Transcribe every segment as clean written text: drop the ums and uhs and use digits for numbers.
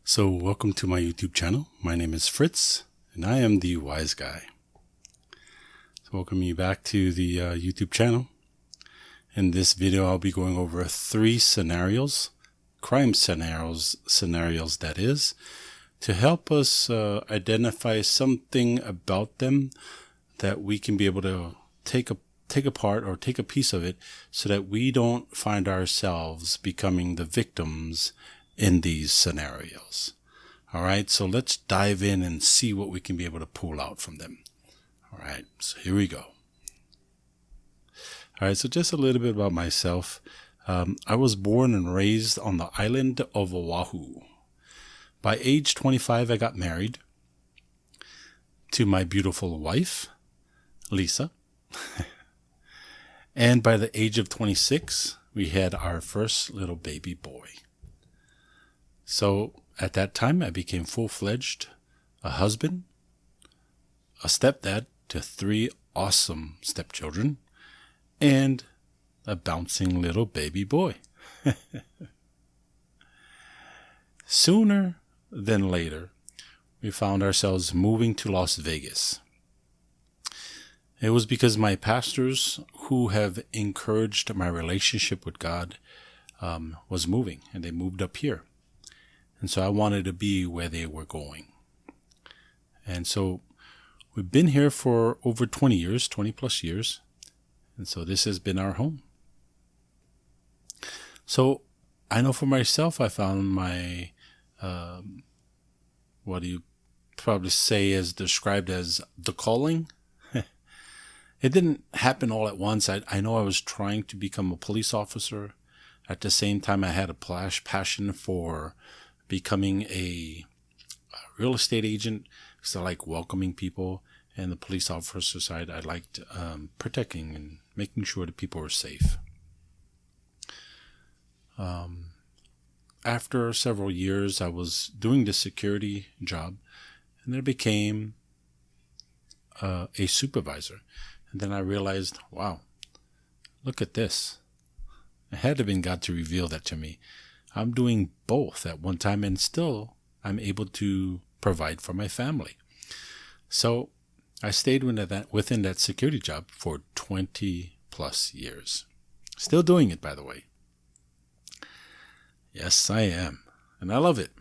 So welcome to my YouTube channel. My name is Fritz and I am the Wise Guy. So welcome you back to the YouTube channel. In this video I'll be going over 3 scenarios, crime scenarios that is, to help us identify something about them that we can be able to take apart or take a piece of it so that we don't find ourselves becoming the victims in these scenarios. All right, so let's dive in and see what we can be able to pull out from them. All right, so here we go. All right, so just a little bit about myself. I was born and raised on the island of Oahu. By age 25, I got married to my beautiful wife, Lisa. And by the age of 26, we had our first little baby boy. So at that time, I became full-fledged a husband, a stepdad to 3 awesome stepchildren, and a bouncing little baby boy. Sooner than later, we found ourselves moving to Las Vegas. It was because my pastors, who have encouraged my relationship with God, was moving, and they moved up here. And so I wanted to be where they were going. And so we've been here for over 20 years, 20 plus years. And so this has been our home. So I know for myself, I found my, what do you probably say is described as the calling. It didn't happen all at once. I know I was trying to become a police officer. At the same time, I had a passion for becoming a real estate agent because I like welcoming people, and the police officer side, I liked protecting and making sure that people were safe. After several years, I was doing the security job, and then I became a supervisor. And then I realized, wow, look at this. It had to have been God to reveal that to me. I'm doing both at one time, and still I'm able to provide for my family. So I stayed within that security job for 20 plus years. Still doing it, by the way. Yes, I am. And I love it.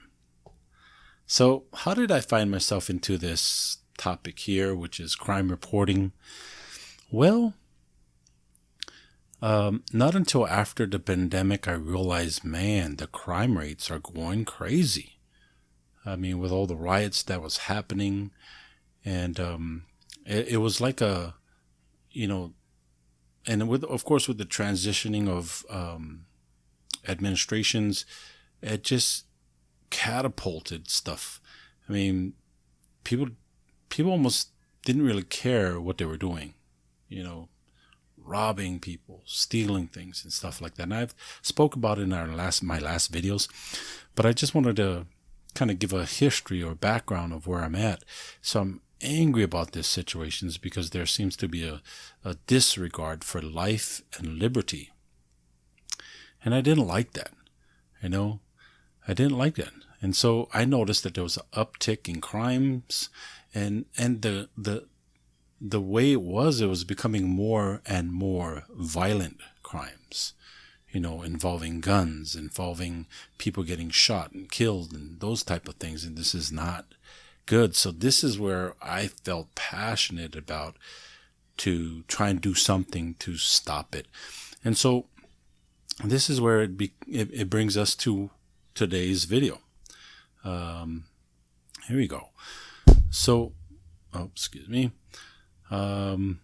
So how did I find myself into this topic here, which is crime reporting? Well, not until after the pandemic, I realized, man, the crime rates are going crazy. I mean, with all the riots that was happening, and it was like and of course, with the transitioning of administrations, it just catapulted stuff. I mean, people almost didn't really care what they were doing, robbing people, stealing things and stuff like that. And I've spoke about it in my last videos, but I just wanted to kind of give a history or background of where I'm at. So I'm angry about these situations because there seems to be a disregard for life and liberty. And I didn't like that, I didn't like that. And so I noticed that there was an uptick in crimes, and the way it was becoming more and more violent crimes, involving guns, involving people getting shot and killed and those type of things. And this is not good. So this is where I felt passionate about to try and do something to stop it. And so this is where it brings us to today's video. Here we go. So, excuse me. Let me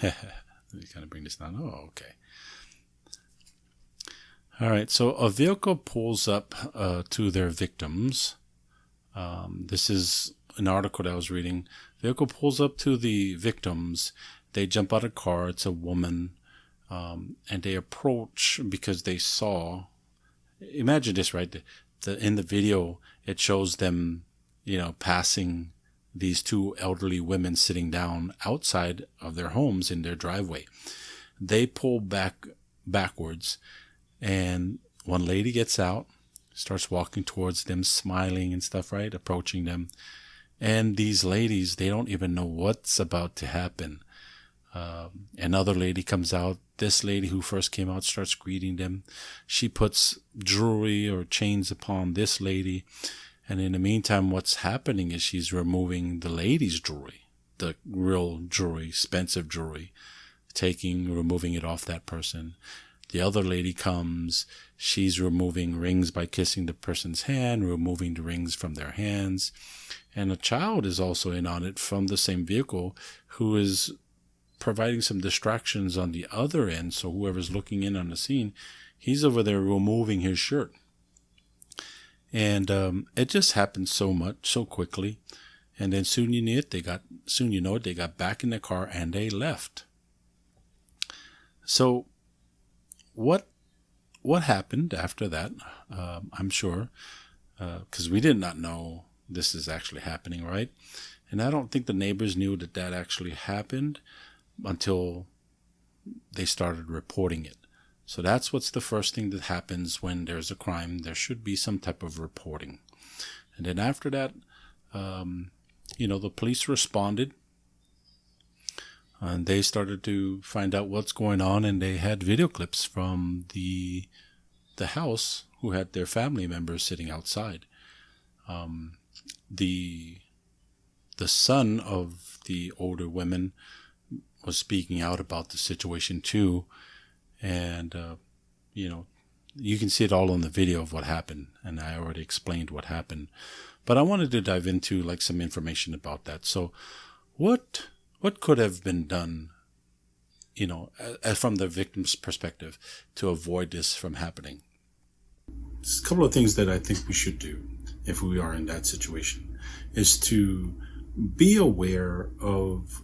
kind of bring this down. Oh, okay. All right. So a vehicle pulls up to their victims. This is an article that I was reading. Vehicle pulls up to the victims. They jump out of the car. It's a woman. And they approach because they saw. Imagine this, right? In the video, it shows them, passing these 2 elderly women sitting down outside of their homes in their driveway. They pull backwards, and one lady gets out. starts walking towards them, smiling and stuff, right? Approaching them. And these ladies, they don't even know what's about to happen. Another lady comes out. This lady who first came out starts greeting them. She puts jewelry or chains upon this lady. And in the meantime, what's happening is she's removing the lady's jewelry, the real jewelry, expensive jewelry, removing it off that person. The other lady comes. She's removing rings by kissing the person's hand, removing the rings from their hands. And a child is also in on it from the same vehicle who is providing some distractions on the other end. So whoever's looking in on the scene, he's over there removing his shirt. And it just happened so quickly. And then soon you know it, they got back in the car and they left. So what happened after that? I'm sure, because we did not know this is actually happening, right? And I don't think the neighbors knew that actually happened until they started reporting it. So that's what's the first thing that happens when there's a crime. There should be some type of reporting. And then after that, the police responded. And they started to find out what's going on, and they had video clips from the house who had their family members sitting outside. The son of the older women was speaking out about the situation too, and you can see it all on the video of what happened, and I already explained what happened, but I wanted to dive into like some information about that. So what could have been done, from the victim's perspective, to avoid this from happening? There's a couple of things that I think we should do if we are in that situation, is to be aware of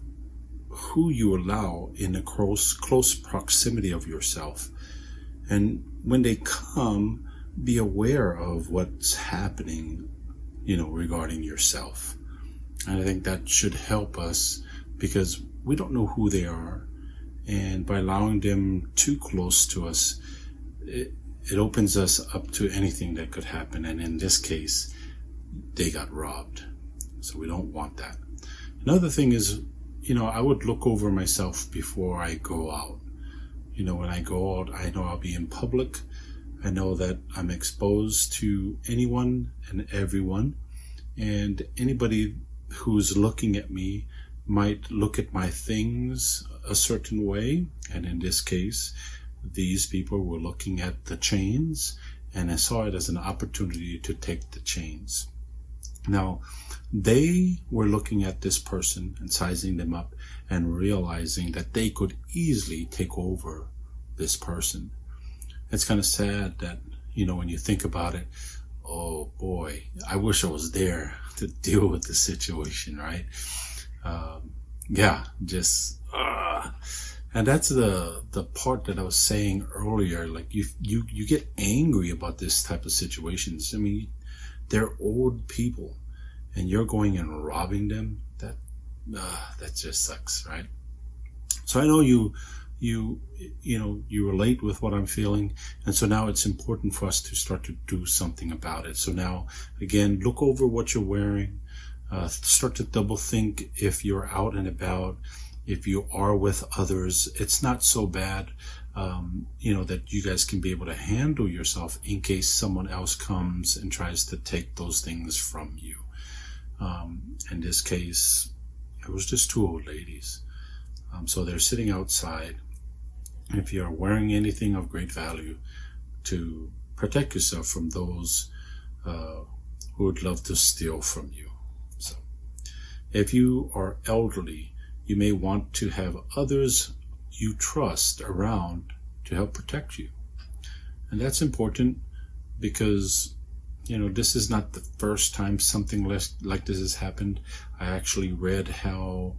who you allow in a close proximity of yourself. And when they come, be aware of what's happening, regarding yourself. And I think that should help us, because we don't know who they are. And by allowing them too close to us, it opens us up to anything that could happen. And in this case, they got robbed. So we don't want that. Another thing is, I would look over myself before I go out. When I go out, I know I'll be in public. I know that I'm exposed to anyone and everyone. And anybody who's looking at me might look at my things a certain way. And in this case, these people were looking at the chains, and I saw it as an opportunity to take the chains. Now, they were looking at this person and sizing them up and realizing that they could easily take over this person. It's kind of sad that, when you think about it, oh boy, I wish I was there to deal with the situation, right? And that's the part that I was saying earlier. Like you get angry about this type of situations. I mean, they're old people, and you're going and robbing them. That just sucks, right? So I know you relate with what I'm feeling, and so now it's important for us to start to do something about it. So now, again, look over what you're wearing. Start to double think if you're out and about, if you are with others. It's not so bad, that you guys can be able to handle yourself in case someone else comes and tries to take those things from you. In this case, it was just two old ladies. So they're sitting outside. If you're wearing anything of great value, to protect yourself from those who would love to steal from you. So if you are elderly, you may want to have others you trust around to help protect you. And that's important because, this is not the first time something like this has happened. I actually read how,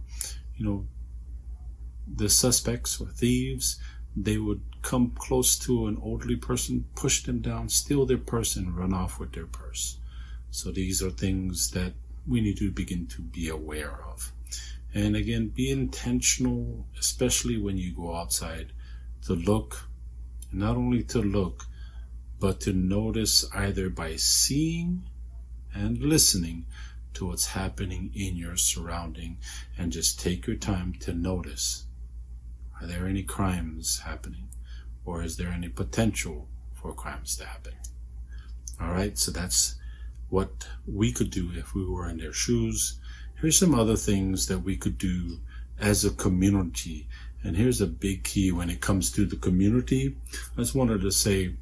the suspects or thieves, they would come close to an elderly person, push them down, steal their purse, and run off with their purse. So these are things that we need to begin to be aware of. And again, be intentional, especially when you go outside, to look, not only to look, but to notice either by seeing and listening to what's happening in your surrounding, and just take your time to notice. Are there any crimes happening, or is there any potential for crimes to happen? All right, so that's what we could do if we were in their shoes. Here's some other things that we could do as a community. And here's a big key when it comes to the community. I just wanted to say,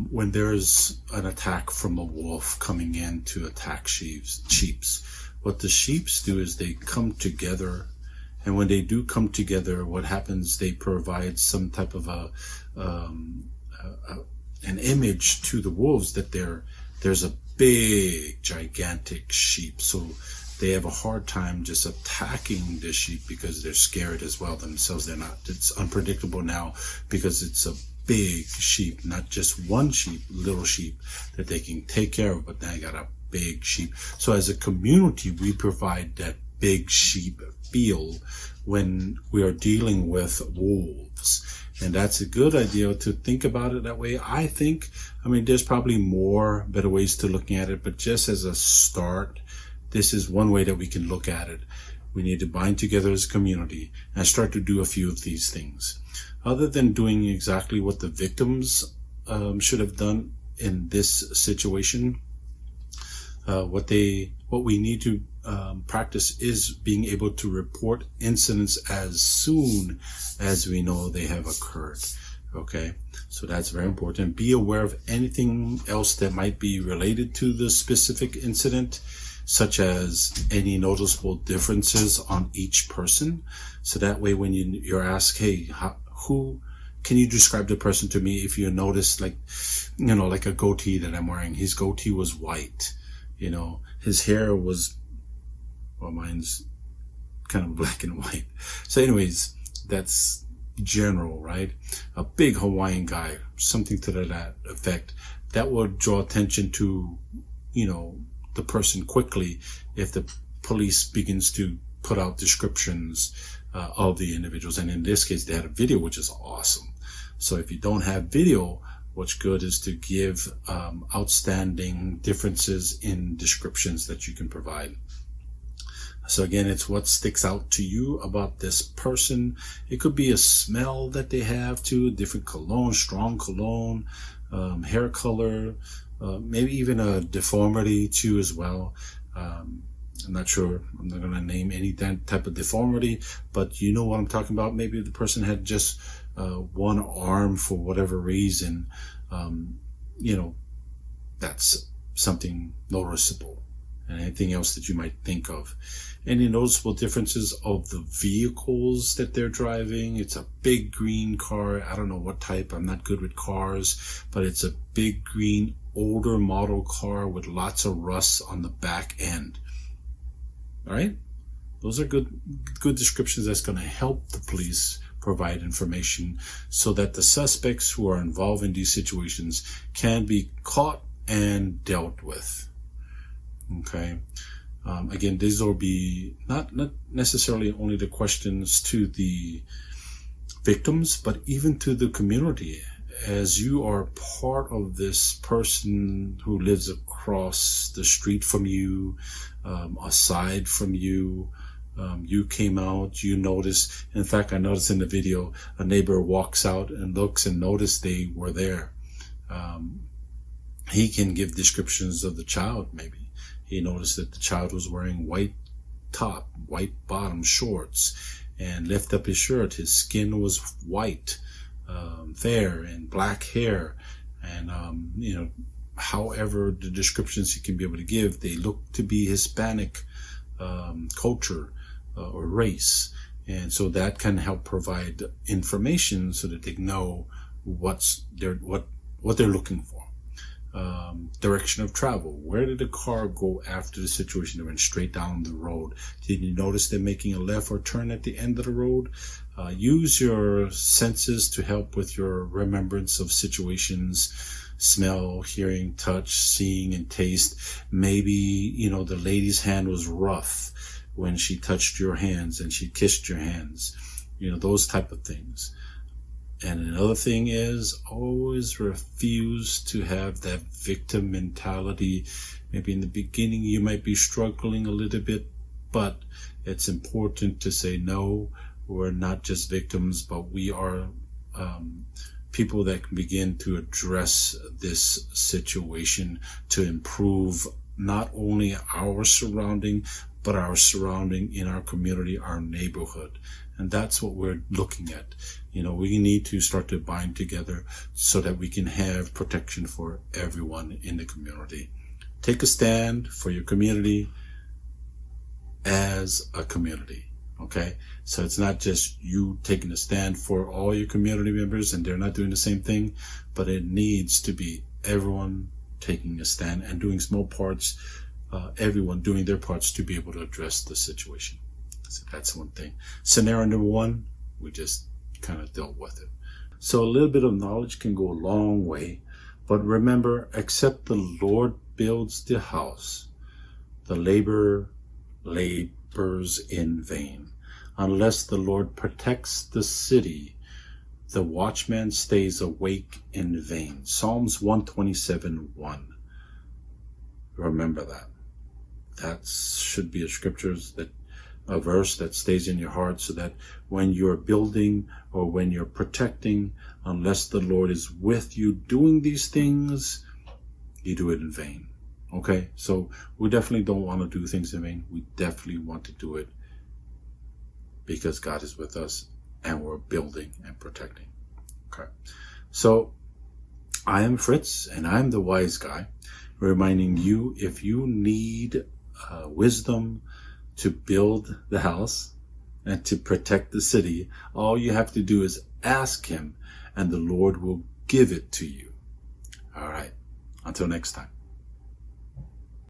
when there's an attack from a wolf coming in to attack sheeps, what the sheeps do is they come together. And when they do come together, what happens, they provide some type of an image to the wolves that there's a big, gigantic sheep. So they have a hard time just attacking the sheep because they're scared as well themselves. It's unpredictable now because it's a big sheep, not just one sheep, little sheep that they can take care of, but now you got a big sheep. So as a community, we provide that big sheep feel when we are dealing with wolves. And that's a good idea to think about it that way. I mean, there's probably better ways to looking at it, but just as a start, this is one way that we can look at it. We need to bind together as a community and start to do a few of these things. Other than doing exactly what the victims should have done in this situation, what we need to practice is being able to report incidents as soon as we know they have occurred. Okay, so that's very important. Be aware of anything else that might be related to the specific incident, such as any noticeable differences on each person. So that way, when you're asked, hey, who can you describe the person to me? If you notice, like a goatee that I'm wearing, his goatee was white. His hair was, well, mine's kind of black and white. So anyways, that's general, right? A big Hawaiian guy, something to that effect, that would draw attention to, the person quickly if the police begins to put out descriptions of the individuals. And in this case, they had a video, which is awesome. So if you don't have video, what's good is to give outstanding differences in descriptions that you can provide. So again, it's what sticks out to you about this person. It could be a smell that they have too, different cologne, strong cologne, hair color, maybe even a deformity too as well. I'm not sure. I'm not going to name any type of deformity, but you know what I'm talking about. Maybe the person had just one arm for whatever reason. That's something noticeable. And anything else that you might think of. Any noticeable differences of the vehicles that they're driving. It's a big green car. I don't know what type. I'm not good with cars, but it's a big green older model car with lots of rust on the back end. All right. Those are good descriptions that's going to help the police provide information so that the suspects who are involved in these situations can be caught and dealt with. Okay. Again, these will be not necessarily only the questions to the victims, but even to the community, as you are part of this person who lives across the street from you, aside from you. You came out, you noticed. In fact, I noticed in the video, a neighbor walks out and looks and noticed they were there. He can give descriptions of the child, maybe. He noticed that the child was wearing white top, white bottom shorts, and lift up his shirt. His skin was white there, and black hair. And, however the descriptions he can be able to give, they look to be Hispanic culture or race. And so that can help provide information so that they know what they're looking for. Direction of travel. Where did the car go after the situation? They went straight down the road. Did you notice they're making a left or turn at the end of the road? Use your senses to help with your remembrance of situations, smell, hearing, touch, seeing, and taste. Maybe, the lady's hand was rough when she touched your hands and she kissed your hands. Those type of things. And another thing is always refuse to have that victim mentality. Maybe in the beginning you might be struggling a little bit, but it's important to say, no, we're not just victims, but we are people that can begin to address this situation to improve not only our surrounding, but our surrounding in our community, our neighborhood. And that's what we're looking at. We need to start to bind together so that we can have protection for everyone in the community. Take a stand for your community as a community. Okay? So it's not just you taking a stand for all your community members and they're not doing the same thing, but it needs to be everyone taking a stand and doing small parts, everyone doing their parts to be able to address the situation. So that's one thing. Scenario number one, we just kind of dealt with it. So a little bit of knowledge can go a long way, but remember, except the Lord builds the house, the laborer labors in vain. Unless the Lord protects the city, the watchman stays awake in vain. Psalms 127:1. Remember that. That should be a verse that stays in your heart, so that when you're building or when you're protecting, unless the Lord is with you doing these things, you do it in vain. Okay? So we definitely don't want to do things in vain. We definitely want to do it because God is with us and we're building and protecting. Okay. So I am Fritz and I'm the wise guy, reminding you, if you need wisdom to build the house and to protect the city, all you have to do is ask him and the Lord will give it to you. All right. Until next time.